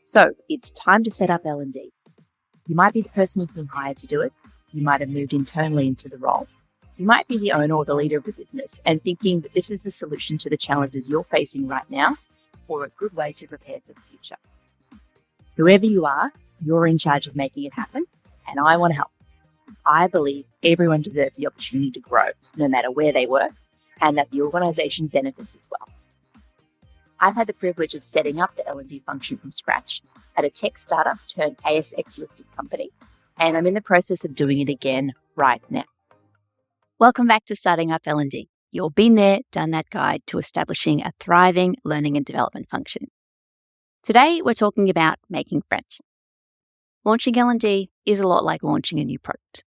So it's time to set up L&D. You might be the person who's been hired to do it. You might have moved internally into the role. You might be the owner or the leader of the business and thinking that this is the solution to the challenges you're facing right now or a good way to prepare for the future. Whoever you are, you're in charge of making it happen, and I want to help. I believe everyone deserves the opportunity to grow, no matter where they work, and that the organisation benefits as well. I've had the privilege of setting up the L&D function from scratch at a tech startup turned ASX-listed company, and I'm in the process of doing it again right now. Welcome back to Starting Up L&D. You've been there, done that guide to establishing a thriving learning and development function. Today, we're talking about making friends. Launching L&D is a lot like launching a new product.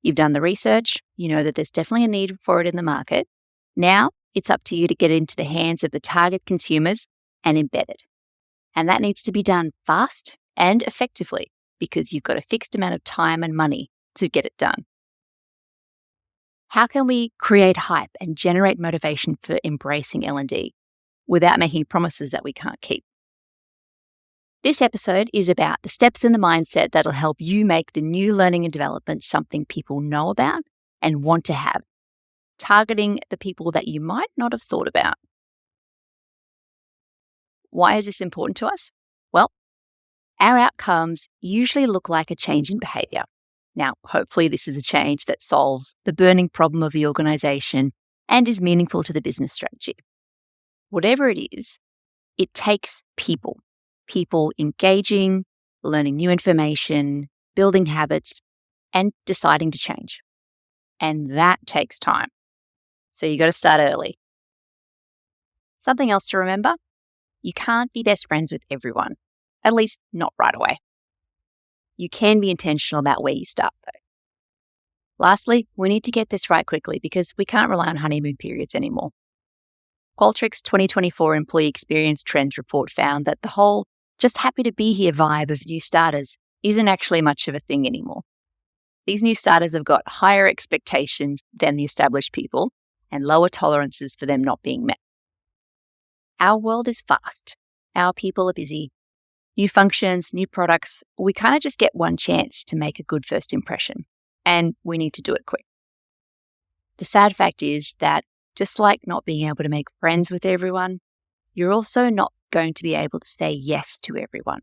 You've done the research, you know that there's definitely a need for it in the market. Now, it's up to you to get it into the hands of the target consumers and embed it. And that needs to be done fast and effectively because you've got a fixed amount of time and money to get it done. How can we create hype and generate motivation for embracing L&D without making promises that we can't keep? This episode is about the steps in the mindset that'll help you make the new learning and development something people know about and want to have, targeting the people that you might not have thought about. Why is this important to us? Well, our outcomes usually look like a change in behavior. Now, hopefully this is a change that solves the burning problem of the organization and is meaningful to the business strategy. Whatever it is, it takes people engaging, learning new information, building habits, and deciding to change. And that takes time. So you got to start early. Something else to remember, you can't be best friends with everyone, at least not right away. You can be intentional about where you start though. Lastly, we need to get this right quickly because we can't rely on honeymoon periods anymore. Qualtrics' 2024 Employee Experience Trends report found that the whole just happy to be here vibe of new starters isn't actually much of a thing anymore. These new starters have got higher expectations than the established people and lower tolerances for them not being met. Our world is fast. Our people are busy. New functions, new products, we kind of just get one chance to make a good first impression, and we need to do it quick. The sad fact is that just like not being able to make friends with everyone, you're also not going to be able to say yes to everyone.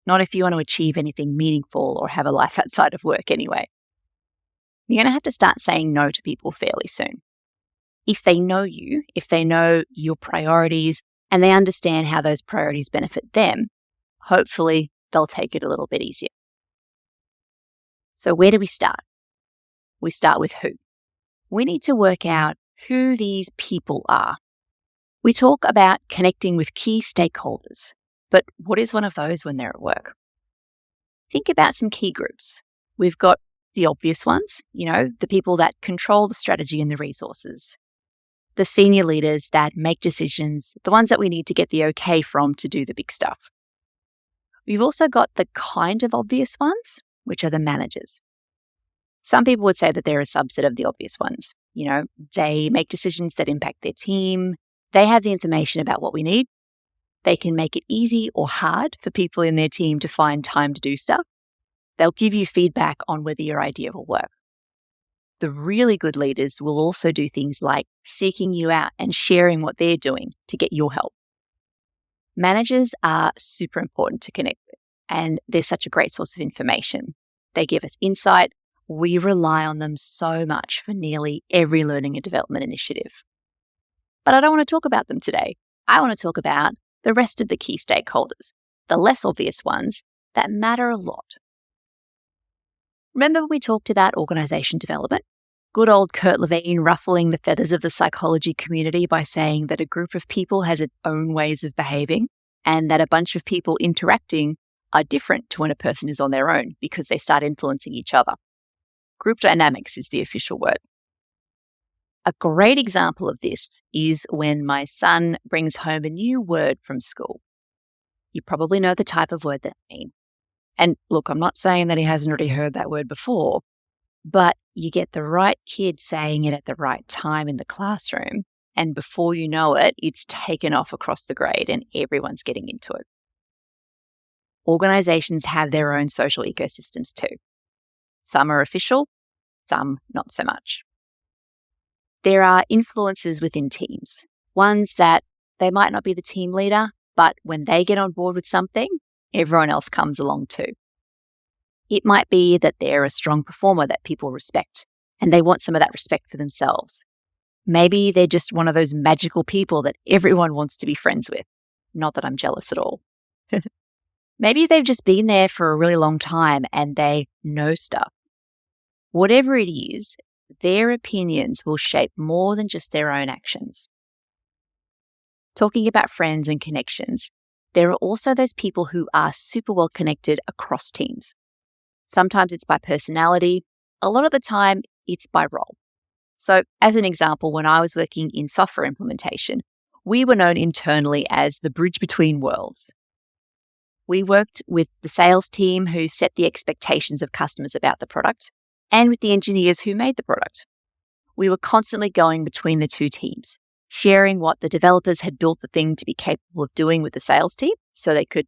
Not if you want to achieve anything meaningful or have a life outside of work anyway. You're going to have to start saying no to people fairly soon. If they know you, if they know your priorities, and they understand how those priorities benefit them, hopefully they'll take it a little bit easier. So where do we start? We start with who. We need to work out who these people are. We talk about connecting with key stakeholders, but what is one of those when they're at work? Think about some key groups. We've got the obvious ones, the people that control the strategy and the resources. The senior leaders that make decisions, the ones that we need to get the okay from to do the big stuff. We've also got the kind of obvious ones, which are the managers. Some people would say that they're a subset of the obvious ones. They make decisions that impact their team. They have the information about what we need. They can make it easy or hard for people in their team to find time to do stuff. They'll give you feedback on whether your idea will work. The really good leaders will also do things like seeking you out and sharing what they're doing to get your help. Managers are super important to connect with, and they're such a great source of information. They give us insight. We rely on them so much for nearly every learning and development initiative. But I don't want to talk about them today. I want to talk about the rest of the key stakeholders, the less obvious ones that matter a lot. Remember when we talked about organization development? Good old Kurt Levine ruffling the feathers of the psychology community by saying that a group of people has its own ways of behaving and that a bunch of people interacting are different to when a person is on their own because they start influencing each other. Group dynamics is the official word. A great example of this is when my son brings home a new word from school. You probably know the type of word that I mean. And look, I'm not saying that he hasn't already heard that word before, but you get the right kid saying it at the right time in the classroom, and before you know it, it's taken off across the grade and everyone's getting into it. organizations have their own social ecosystems too. Some are official, some not so much. There are influences within teams, ones that they might not be the team leader, but when they get on board with something, everyone else comes along too. It might be that they're a strong performer that people respect, and they want some of that respect for themselves. Maybe they're just one of those magical people that everyone wants to be friends with. Not that I'm jealous at all. Maybe they've just been there for a really long time and they know stuff. Whatever it is, their opinions will shape more than just their own actions. Talking about friends and connections, there are also those people who are super well connected across teams. Sometimes it's by personality. A lot of the time, it's by role. So as an example, when I was working in software implementation, we were known internally as the bridge between worlds. We worked with the sales team who set the expectations of customers about the product and with the engineers who made the product. We were constantly going between the two teams, sharing what the developers had built the thing to be capable of doing with the sales team so they could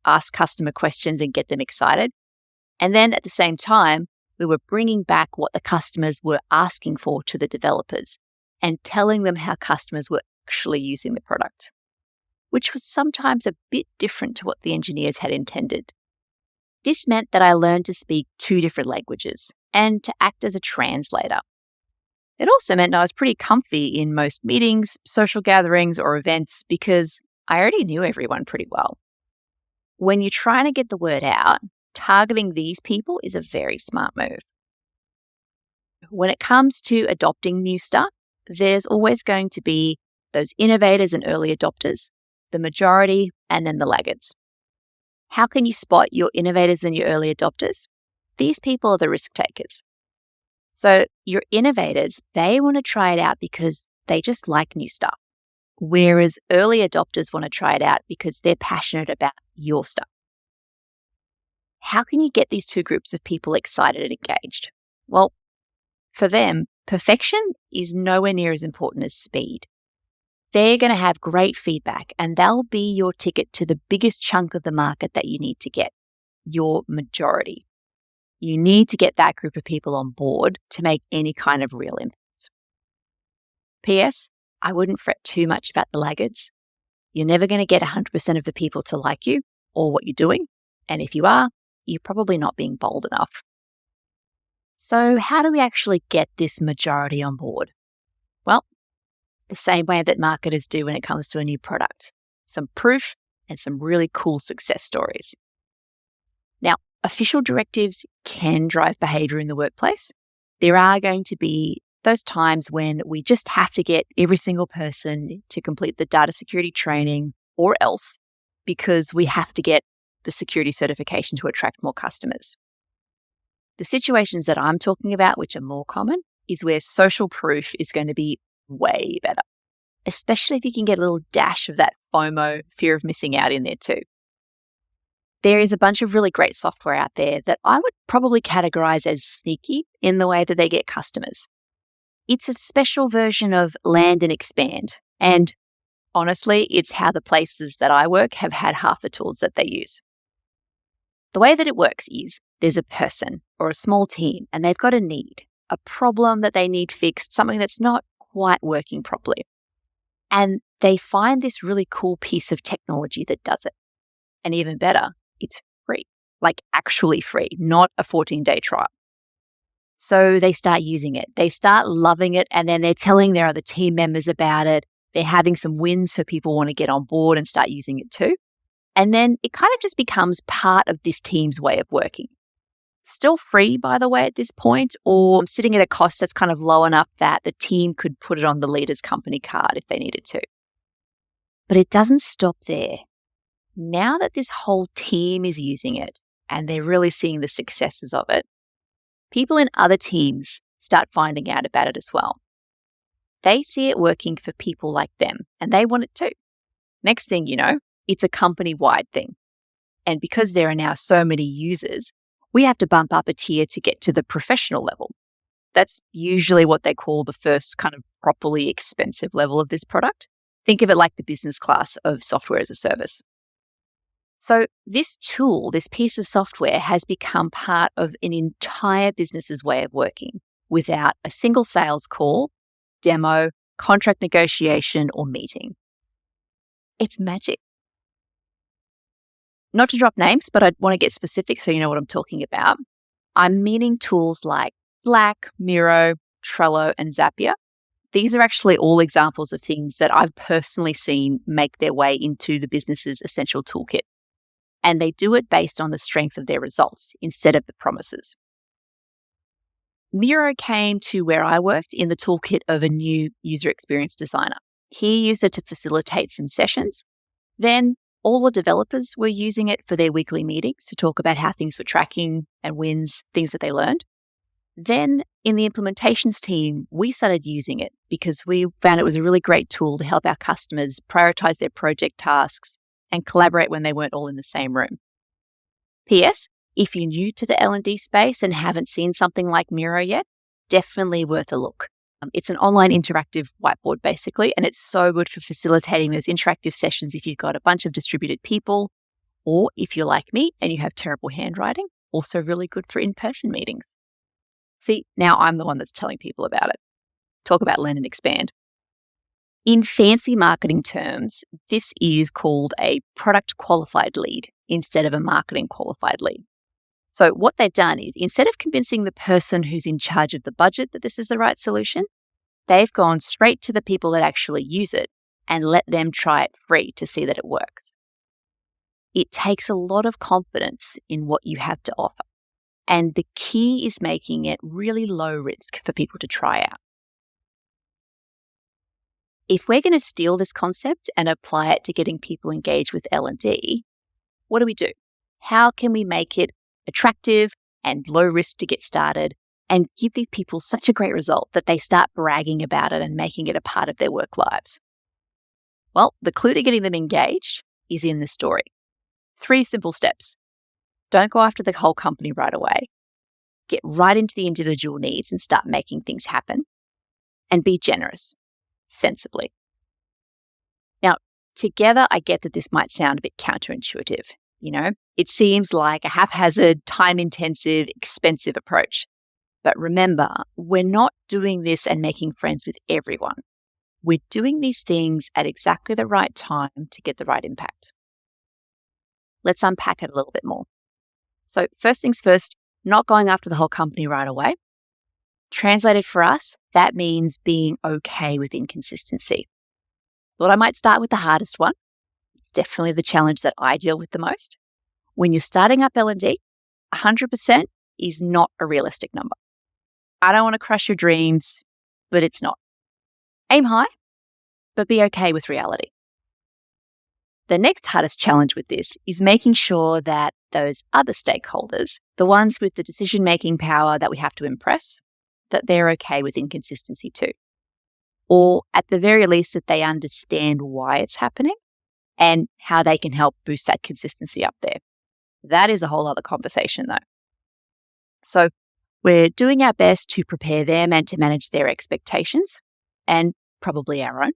ask customer questions and get them excited. And then at the same time, we were bringing back what the customers were asking for to the developers and telling them how customers were actually using the product, which was sometimes a bit different to what the engineers had intended. This meant that I learned to speak two different languages and to act as a translator. It also meant I was pretty comfy in most meetings, social gatherings, or events because I already knew everyone pretty well. When you're trying to get the word out, targeting these people is a very smart move. When it comes to adopting new stuff, there's always going to be those innovators and early adopters, the majority, and then the laggards. How can you spot your innovators and your early adopters? These people are the risk takers. So your innovators, they want to try it out because they just like new stuff, whereas early adopters want to try it out because they're passionate about your stuff. How can you get these two groups of people excited and engaged? Well, for them, perfection is nowhere near as important as speed. They're going to have great feedback and they'll be your ticket to the biggest chunk of the market that you need to get, your majority. You need to get that group of people on board to make any kind of real impact. P.S. I wouldn't fret too much about the laggards. You're never going to get 100% of the people to like you or what you're doing. And if you are, you're probably not being bold enough. So how do we actually get this majority on board? Well, the same way that marketers do when it comes to a new product. Some proof and some really cool success stories. Now, official directives can drive behavior in the workplace. There are going to be those times when we just have to get every single person to complete the data security training or else because we have to get the security certification to attract more customers. The situations that I'm talking about, which are more common, is where social proof is going to be way better, especially if you can get a little dash of that FOMO, fear of missing out, in there too. There is a bunch of really great software out there that I would probably categorize as sneaky in the way that they get customers. It's a special version of land and expand. And honestly, it's how the places that I work have had half the tools that they use. The way that it works is there's a person or a small team and they've got a need, a problem that they need fixed, something that's not quite working properly. And they find this really cool piece of technology that does it. And even better, it's free, like actually free, not a 14-day trial. So they start using it. They start loving it, and then they're telling their other team members about it. They're having some wins, so people want to get on board and start using it too. And then it kind of just becomes part of this team's way of working. Still free, by the way, at this point, or sitting at a cost that's kind of low enough that the team could put it on the leader's company card if they needed to. But it doesn't stop there. Now that this whole team is using it and they're really seeing the successes of it, people in other teams start finding out about it as well. They see it working for people like them and they want it too. Next thing you know, it's a company-wide thing. And because there are now so many users, we have to bump up a tier to get to the professional level. That's usually what they call the first kind of properly expensive level of this product. Think of it like the business class of software as a service. So this tool, this piece of software, has become part of an entire business's way of working without a single sales call, demo, contract negotiation, or meeting. It's magic. Not to drop names, but I want to get specific so you know what I'm talking about. I'm meaning tools like Slack, Miro, Trello, and Zapier. These are actually all examples of things that I've personally seen make their way into the business's essential toolkit. And they do it based on the strength of their results instead of the promises. Miro came to where I worked in the toolkit of a new user experience designer. He used it to facilitate some sessions. Then all the developers were using it for their weekly meetings to talk about how things were tracking and wins, things that they learned. Then in the implementations team, we started using it because we found it was a really great tool to help our customers prioritize their project tasks and collaborate when they weren't all in the same room. P.S. If you're new to the L&D space and haven't seen something like Miro yet, definitely worth a look. It's an online interactive whiteboard, basically, and it's so good for facilitating those interactive sessions if you've got a bunch of distributed people, or if you're like me and you have terrible handwriting, also really good for in-person meetings. See, now I'm the one that's telling people about it. Talk about learn and expand. In fancy marketing terms, this is called a product qualified lead instead of a marketing qualified lead. So what they've done is, instead of convincing the person who's in charge of the budget that this is the right solution, they've gone straight to the people that actually use it and let them try it free to see that it works. It takes a lot of confidence in what you have to offer. And the key is making it really low risk for people to try out. If we're going to steal this concept and apply it to getting people engaged with L&D, what do we do? How can we make it attractive and low risk to get started and give these people such a great result that they start bragging about it and making it a part of their work lives? Well, the clue to getting them engaged is in the story. 3 simple steps. Don't go after the whole company right away. Get right into the individual needs and start making things happen. And be generous, sensibly. Now, together, I get that this might sound a bit counterintuitive. It seems like a haphazard, time-intensive, expensive approach. But remember, we're not doing this and making friends with everyone. We're doing these things at exactly the right time to get the right impact. Let's unpack it a little bit more. So first things first, not going after the whole company right away. Translated for us, that means being okay with inconsistency. Thought I might start with the hardest one. It's definitely the challenge that I deal with the most. When you're starting up L&D, 100% is not a realistic number. I don't want to crush your dreams, but it's not. Aim high, but be okay with reality. The next hardest challenge with this is making sure that those other stakeholders, the ones with the decision-making power that we have to impress, that they're okay with inconsistency too. Or at the very least, that they understand why it's happening and how they can help boost that consistency up there. That is a whole other conversation though. So we're doing our best to prepare them and to manage their expectations and probably our own.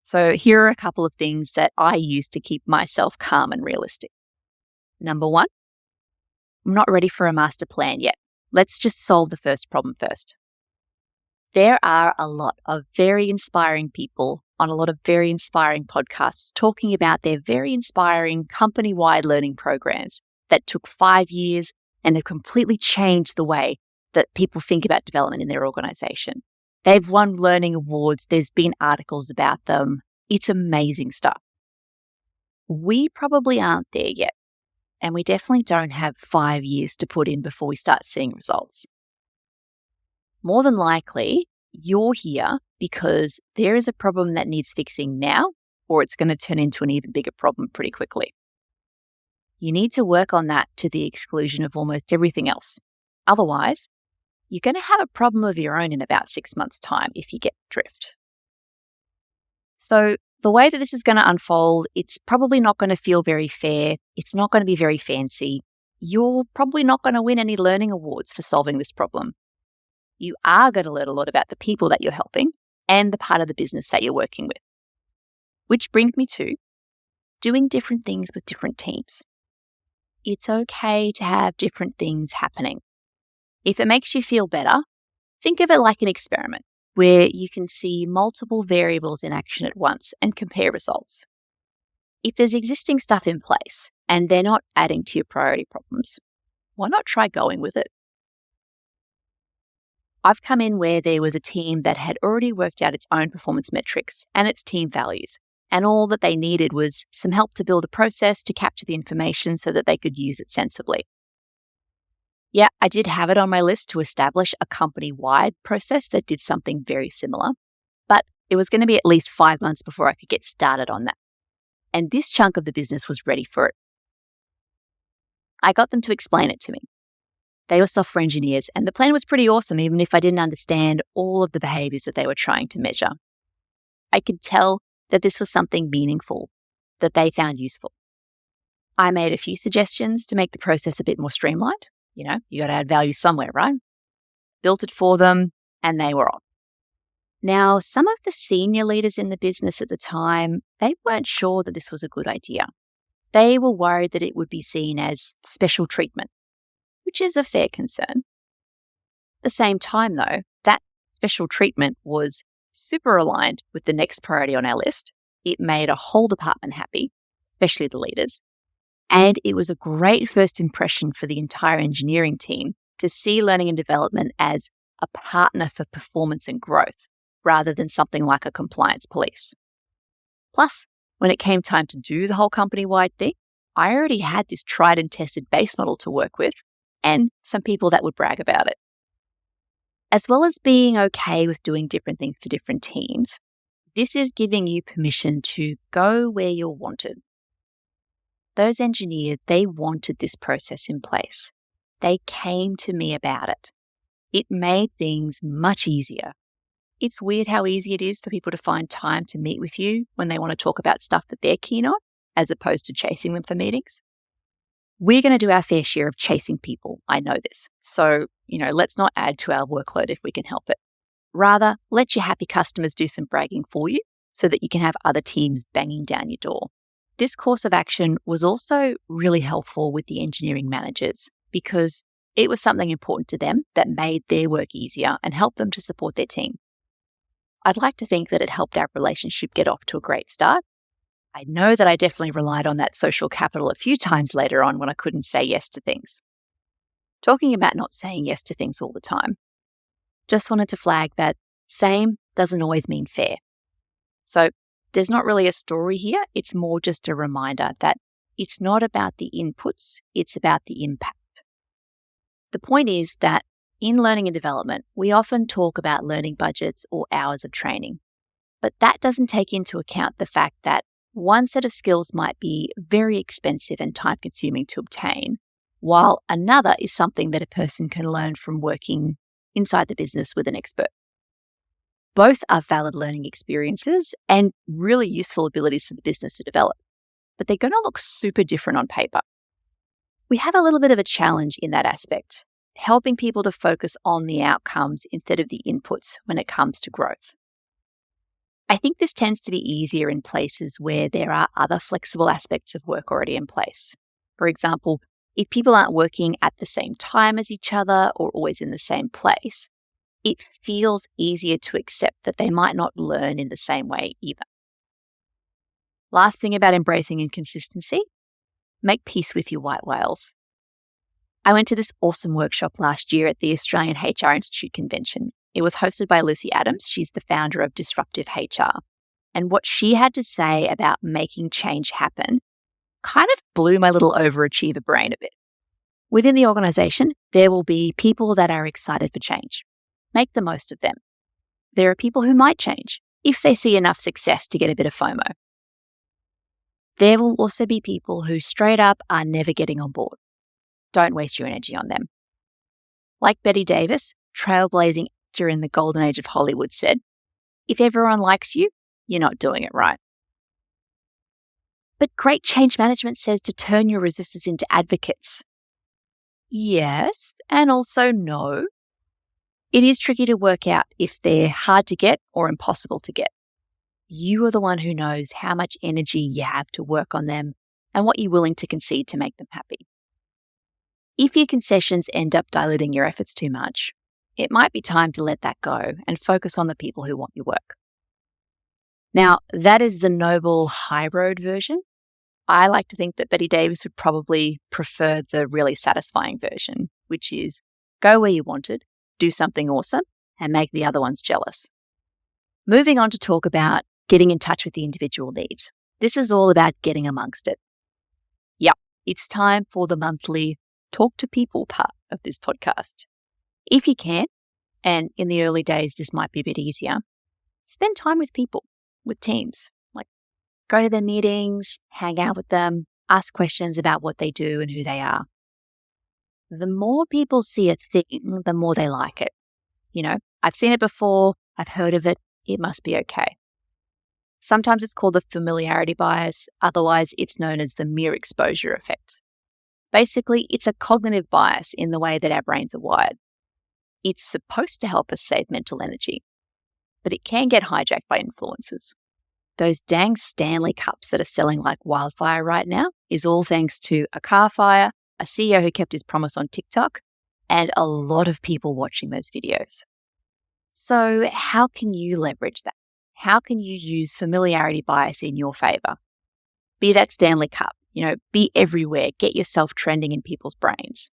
So here are a couple of things that I use to keep myself calm and realistic. Number 1, I'm not ready for a master plan yet. Let's just solve the first problem first. There are a lot of very inspiring people on a lot of very inspiring podcasts talking about their very inspiring company-wide learning programs that took 5 years and have completely changed the way that people think about development in their organization. They've won learning awards. There's been articles about them. It's amazing stuff. We probably aren't there yet. And we definitely don't have 5 years to put in before we start seeing results. More than likely, you're here because there is a problem that needs fixing now, or it's going to turn into an even bigger problem pretty quickly. You need to work on that to the exclusion of almost everything else. Otherwise, you're going to have a problem of your own in about 6 months' time if you get drift. So the way that this is going to unfold, it's probably not going to feel very fair. It's not going to be very fancy. You're probably not going to win any learning awards for solving this problem. You are going to learn a lot about the people that you're helping and the part of the business that you're working with. Which brings me to doing different things with different teams. it's okay to have different things happening. If it makes you feel better, think of it like an experiment where you can see multiple variables in action at once and compare results. If there's existing stuff in place and they're not adding to your priority problems, why not try going with it? I've come in where there was a team that had already worked out its own performance metrics and its team values, and all that they needed was some help to build a process to capture the information so that they could use it sensibly. Yeah, I did have it on my list to establish a company-wide process that did something very similar, but it was going to be at least 5 months before I could get started on that. And this chunk of the business was ready for it. I got them to explain it to me. They were software engineers, and the plan was pretty awesome, even if I didn't understand all of the behaviors that they were trying to measure. I could tell that this was something meaningful that they found useful. I made a few suggestions to make the process a bit more streamlined. You got to add value somewhere, right? Built it for them, and they were off. Now, some of the senior leaders in the business at the time, they weren't sure that this was a good idea. They were worried that it would be seen as special treatment, which is a fair concern. At the same time, though, that special treatment was super aligned with the next priority on our list. It made a whole department happy, especially the leaders. And it was a great first impression for the entire engineering team to see learning and development as a partner for performance and growth, rather than something like a compliance police. Plus, when it came time to do the whole company-wide thing, I already had this tried and tested base model to work with and some people that would brag about it. As well as being okay with doing different things for different teams, this is giving you permission to go where you're wanted. Those engineers, they wanted this process in place. They came to me about it. It made things much easier. It's weird how easy it is for people to find time to meet with you when they want to talk about stuff that they're keen on, as opposed to chasing them for meetings. We're going to do our fair share of chasing people, I know this. So, let's not add to our workload if we can help it. Rather, let your happy customers do some bragging for you so that you can have other teams banging down your door. This course of action was also really helpful with the engineering managers because it was something important to them that made their work easier and helped them to support their team. I'd like to think that it helped our relationship get off to a great start. I know that I definitely relied on that social capital a few times later on when I couldn't say yes to things. Talking about not saying yes to things all the time, just wanted to flag that same doesn't always mean fair. So there's not really a story here. It's more just a reminder that it's not about the inputs, it's about the impact. The point is that in learning and development, we often talk about learning budgets or hours of training, but that doesn't take into account the fact that one set of skills might be very expensive and time-consuming to obtain, while another is something that a person can learn from working inside the business with an expert. Both are valid learning experiences and really useful abilities for the business to develop, but they're going to look super different on paper. We have a little bit of a challenge in that aspect, helping people to focus on the outcomes instead of the inputs when it comes to growth. I think this tends to be easier in places where there are other flexible aspects of work already in place. For example, if people aren't working at the same time as each other or always in the same place, it feels easier to accept that they might not learn in the same way either. Last thing about embracing inconsistency, make peace with your white whales. I went to this awesome workshop last year at the Australian HR Institute convention. It was hosted by Lucy Adams. She's the founder of Disruptive HR. And what she had to say about making change happen kind of blew my little overachiever brain a bit. Within the organization, there will be people that are excited for change. Make the most of them. There are people who might change if they see enough success to get a bit of FOMO. There will also be people who straight up are never getting on board. Don't waste your energy on them. Like Betty Davis, trailblazing actor in the golden age of Hollywood, said, "If everyone likes you, you're not doing it right." But great change management says to turn your resistors into advocates. Yes, and also no. It is tricky to work out if they're hard to get or impossible to get. You are the one who knows how much energy you have to work on them and what you're willing to concede to make them happy. If your concessions end up diluting your efforts too much, it might be time to let that go and focus on the people who want your work. Now, that is the noble high road version. I like to think that Betty Davis would probably prefer the really satisfying version, which is go where you wanted, do something awesome, and make the other ones jealous. Moving on to talk about getting in touch with the individual needs. This is all about getting amongst it. Yep, it's time for the monthly talk to people part of this podcast. If you can, and in the early days this might be a bit easier, spend time with people, with teams. Like go to their meetings, hang out with them, ask questions about what they do and who they are. The more people see a thing, the more they like it. I've seen it before, I've heard of it, it must be okay. Sometimes it's called the familiarity bias, otherwise it's known as the mere exposure effect. Basically, it's a cognitive bias in the way that our brains are wired. It's supposed to help us save mental energy, but it can get hijacked by influencers. Those dang Stanley cups that are selling like wildfire right now is all thanks to a car fire, a CEO who kept his promise on TikTok, and a lot of people watching those videos. So how can you leverage that? How can you use familiarity bias in your favor? Be that Stanley Cup, be everywhere, get yourself trending in people's brains.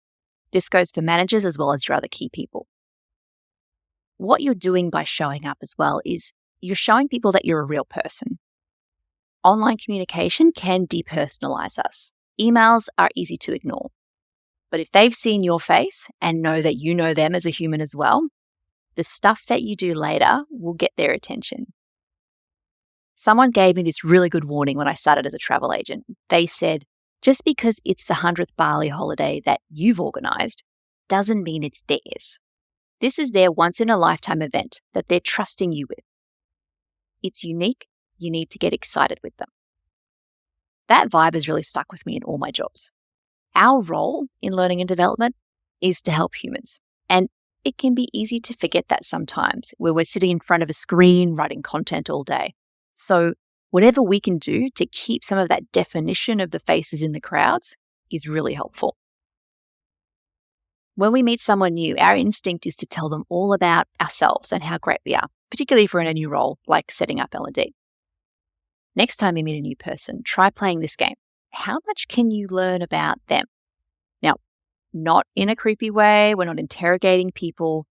This goes for managers as well as your other key people. What you're doing by showing up as well is you're showing people that you're a real person. Online communication can depersonalize us. Emails are easy to ignore. But if they've seen your face and know that you know them as a human as well, the stuff that you do later will get their attention. Someone gave me this really good warning when I started as a travel agent. They said, just because it's the 100th Bali holiday that you've organised doesn't mean it's theirs. This is their once-in-a-lifetime event that they're trusting you with. It's unique. You need to get excited with them. That vibe has really stuck with me in all my jobs. Our role in learning and development is to help humans. And it can be easy to forget that sometimes, where we're sitting in front of a screen writing content all day. So whatever we can do to keep some of that definition of the faces in the crowds is really helpful. When we meet someone new, our instinct is to tell them all about ourselves and how great we are, particularly if we're in a new role, like setting up L&D. Next time you meet a new person, try playing this game. How much can you learn about them? Now, not in a creepy way, we're not interrogating people,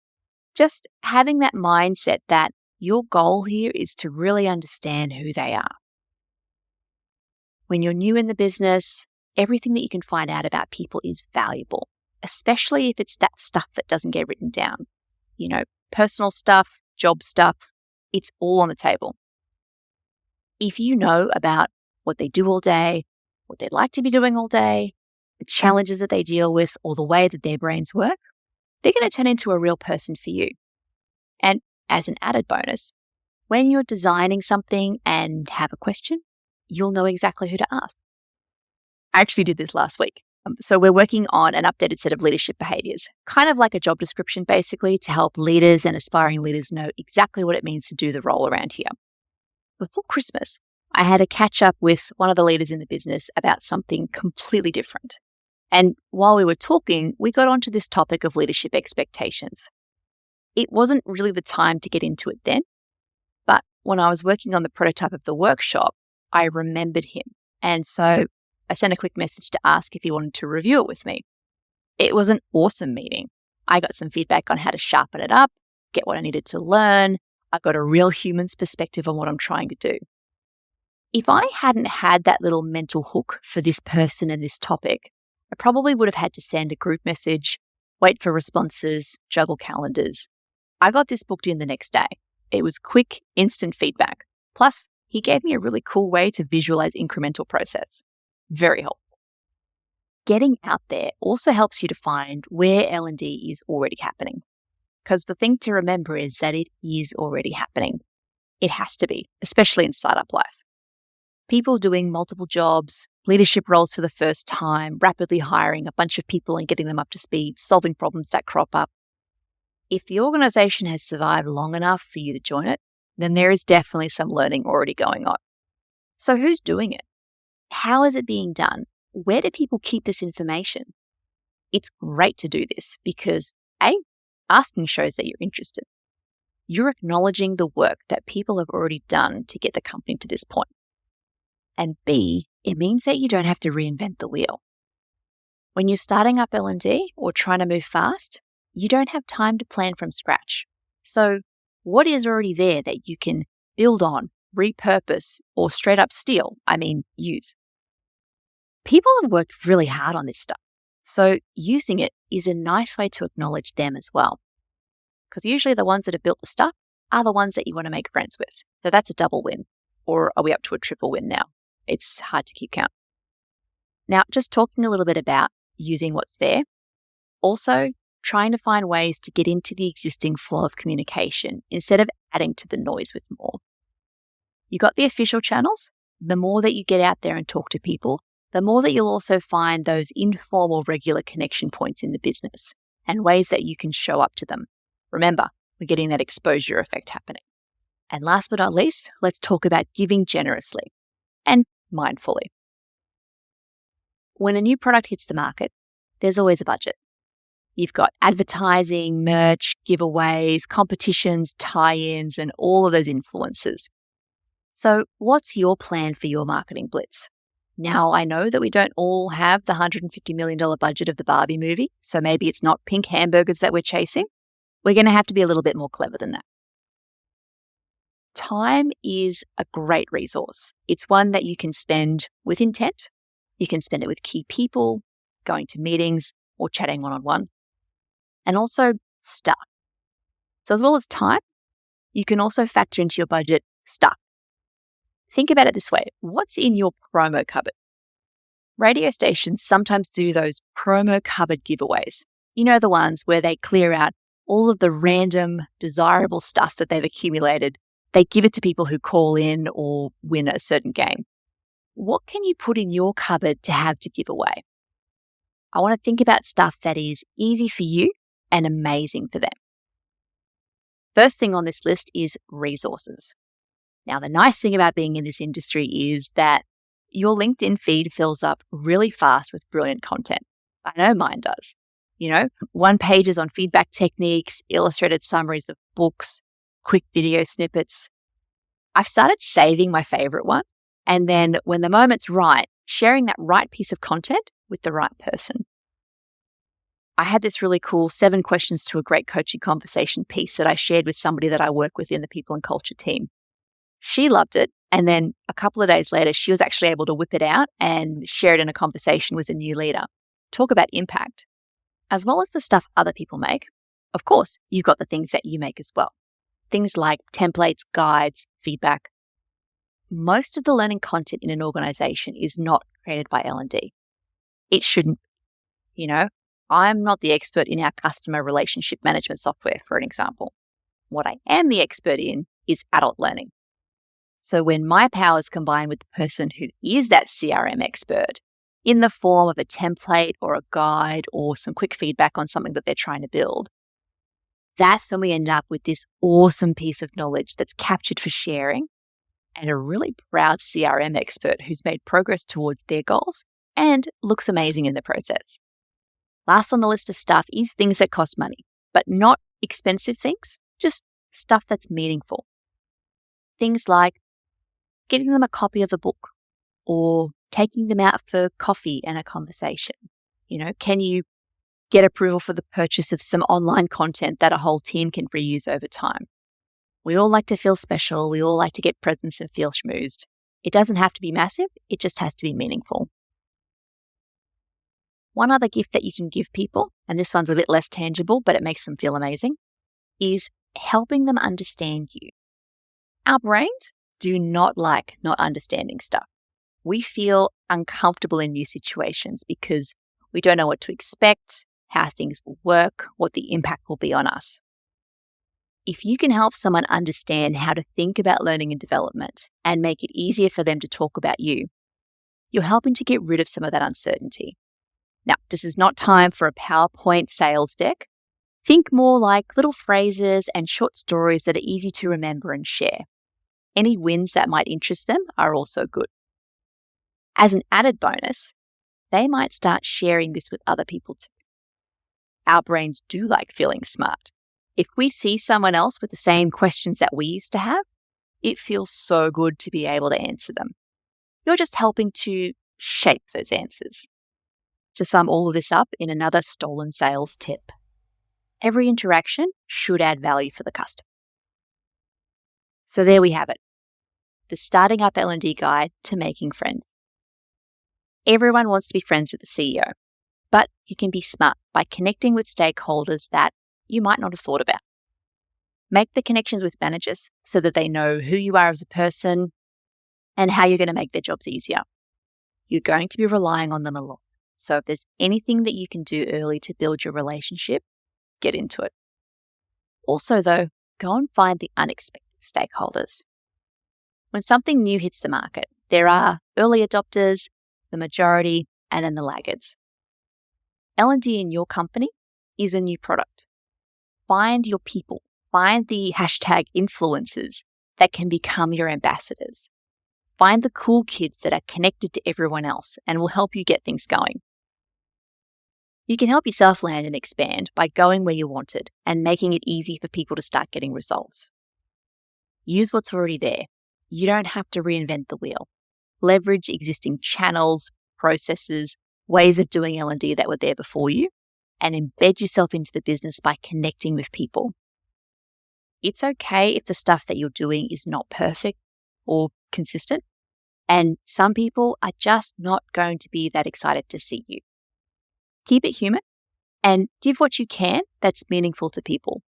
just having that mindset that your goal here is to really understand who they are. When you're new in the business, everything that you can find out about people is valuable, especially if it's that stuff that doesn't get written down. Personal stuff, job stuff, it's all on the table. If you know about what they do all day, what they'd like to be doing all day, the challenges that they deal with, or the way that their brains work, they're going to turn into a real person for you. And as an added bonus, when you're designing something and have a question, you'll know exactly who to ask. I actually did this last week. So we're working on an updated set of leadership behaviors, kind of like a job description, basically, to help leaders and aspiring leaders know exactly what it means to do the role around here. Before Christmas, I had a catch up with one of the leaders in the business about something completely different. And while we were talking, we got onto this topic of leadership expectations. It wasn't really the time to get into it then, but when I was working on the prototype of the workshop, I remembered him. And so I sent a quick message to ask if he wanted to review it with me. It was an awesome meeting. I got some feedback on how to sharpen it up, get what I needed to learn. I got a real human's perspective on what I'm trying to do. If I hadn't had that little mental hook for this person and this topic, I probably would have had to send a group message, wait for responses, juggle calendars. I got this booked in the next day. It was quick, instant feedback. Plus, he gave me a really cool way to visualize incremental process. Very helpful. Getting out there also helps you to find where L&D is already happening. Because the thing to remember is that it is already happening. It has to be, especially in startup life. People doing multiple jobs, leadership roles for the first time, rapidly hiring a bunch of people and getting them up to speed, solving problems that crop up. If the organization has survived long enough for you to join it, then there is definitely some learning already going on. So who's doing it? How is it being done? Where do people keep this information? It's great to do this because A, asking shows that you're interested. You're acknowledging the work that people have already done to get the company to this point. And B, it means that you don't have to reinvent the wheel. When you're starting up L&D or trying to move fast, you don't have time to plan from scratch. So what is already there that you can build on, repurpose, or straight up steal, use? People have worked really hard on this stuff. So using it is a nice way to acknowledge them as well. Because usually the ones that have built the stuff are the ones that you want to make friends with. So that's a double win. Or are we up to a triple win now? It's hard to keep count. Now, just talking a little bit about using what's there. Also, trying to find ways to get into the existing flow of communication instead of adding to the noise with more. You got the official channels. The more that you get out there and talk to people, the more that you'll also find those informal, regular connection points in the business and ways that you can show up to them. Remember, we're getting that exposure effect happening. And last but not least, let's talk about giving generously and mindfully. When a new product hits the market, there's always a budget. You've got advertising, merch, giveaways, competitions, tie-ins, and all of those influences. So what's your plan for your marketing blitz? Now, I know that we don't all have the $150 million budget of the Barbie movie, so maybe it's not pink hamburgers that we're chasing. We're going to have to be a little bit more clever than that. Time is a great resource. It's one that you can spend with intent. You can spend it with key people, going to meetings, or chatting one-on-one. And also stuff. So as well as time, you can also factor into your budget stuff. Think about it this way. What's in your promo cupboard? Radio stations sometimes do those promo cupboard giveaways. You know, the ones where they clear out all of the random, desirable stuff that they've accumulated. They give it to people who call in or win a certain game. What can you put in your cupboard to have to give away? I want to think about stuff that is easy for you and amazing for them. First thing on this list is resources. Now, the nice thing about being in this industry is that your LinkedIn feed fills up really fast with brilliant content. I know mine does. One pages on feedback techniques, illustrated summaries of books, quick video snippets. I've started saving my favorite one, and then when the moment's right, sharing that right piece of content with the right person. I had this really cool 7 questions to a great coaching conversation piece that I shared with somebody that I work with in the people and culture team. She loved it. And then a couple of days later, she was actually able to whip it out and share it in a conversation with a new leader. Talk about impact. As well as the stuff other people make, of course, you've got the things that you make as well. Things like templates, guides, feedback. Most of the learning content in an organization is not created by L&D. It shouldn't. I'm not the expert in our customer relationship management software, for an example. What I am the expert in is adult learning. So when my powers combine with the person who is that CRM expert in the form of a template or a guide or some quick feedback on something that they're trying to build, that's when we end up with this awesome piece of knowledge that's captured for sharing and a really proud CRM expert who's made progress towards their goals and looks amazing in the process. Last on the list of stuff is things that cost money, but not expensive things, just stuff that's meaningful. Things like getting them a copy of a book or taking them out for coffee and a conversation. Can you get approval for the purchase of some online content that a whole team can reuse over time? We all like to feel special. We all like to get presents and feel schmoozed. It doesn't have to be massive. It just has to be meaningful. One other gift that you can give people, and this one's a bit less tangible, but it makes them feel amazing, is helping them understand you. Our brains do not like not understanding stuff. We feel uncomfortable in new situations because we don't know what to expect, how things will work, what the impact will be on us. If you can help someone understand how to think about learning and development and make it easier for them to talk about you, you're helping to get rid of some of that uncertainty. Now, this is not time for a PowerPoint sales deck. Think more like little phrases and short stories that are easy to remember and share. Any wins that might interest them are also good. As an added bonus, they might start sharing this with other people too. our brains do like feeling smart. If we see someone else with the same questions that we used to have, it feels so good to be able to answer them. You're just helping to shape those answers. To sum all of this up in another stolen sales tip, every interaction should add value for the customer. So there we have it, the Starting Up L&D Guide to Making Friends. Everyone wants to be friends with the CEO, but you can be smart by connecting with stakeholders that you might not have thought about. Make the connections with managers so that they know who you are as a person and how you're going to make their jobs easier. You're going to be relying on them a lot. So if there's anything that you can do early to build your relationship, get into it. Also, though, go and find the unexpected stakeholders. When something new hits the market, there are early adopters, the majority, and then the laggards. L&D in your company is a new product. Find your people. Find the hashtag influencers that can become your ambassadors. Find the cool kids that are connected to everyone else and will help you get things going. You can help yourself land and expand by going where you wanted and making it easy for people to start getting results. Use what's already there. You don't have to reinvent the wheel. Leverage existing channels, processes, ways of doing L&D that were there before you, and embed yourself into the business by connecting with people. It's okay if the stuff that you're doing is not perfect or consistent, and some people are just not going to be that excited to see you. Keep it human and give what you can that's meaningful to people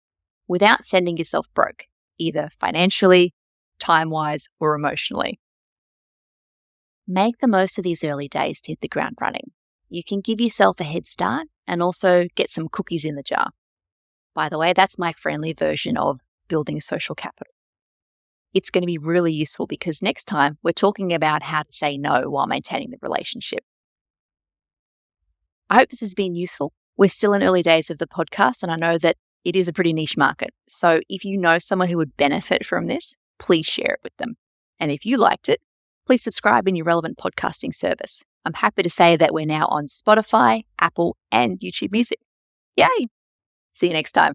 without sending yourself broke, either financially, time-wise, or emotionally. Make the most of these early days to hit the ground running. You can give yourself a head start and also get some cookies in the jar. By the way, that's my friendly version of building social capital. It's going to be really useful because next time we're talking about how to say no while maintaining the relationship. I hope this has been useful. We're still in early days of the podcast, and I know that it is a pretty niche market. So if you know someone who would benefit from this, please share it with them. And if you liked it, please subscribe in your relevant podcasting service. I'm happy to say that we're now on Spotify, Apple, and YouTube Music. Yay! See you next time.